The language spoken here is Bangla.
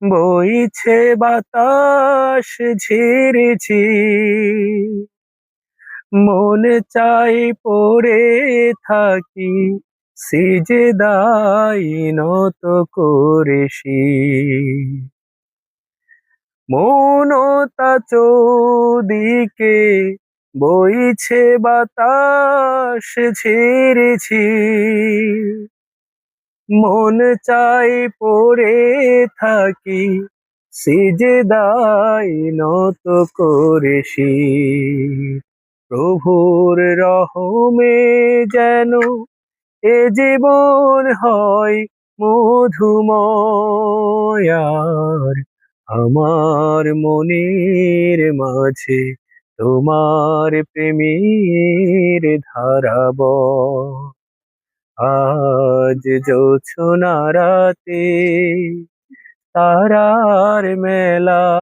বইছে বাতাস ঝিরিঝির, মন চাই পড়ে থাকি সিজদায় নত করে শির। মৌনতা চৌদিকে, বইছে বাতাস ঝিরিঝির, মন চাই পড়ে থাকি সিজদায় নত করে শির। প্রভুর রহমে যেন এ জীবন হয় মধুময়, আর আমার মনের মাঝে তোমার প্রেমের ধারা বয়। আজ জোছনা রাতে তারার মেলা,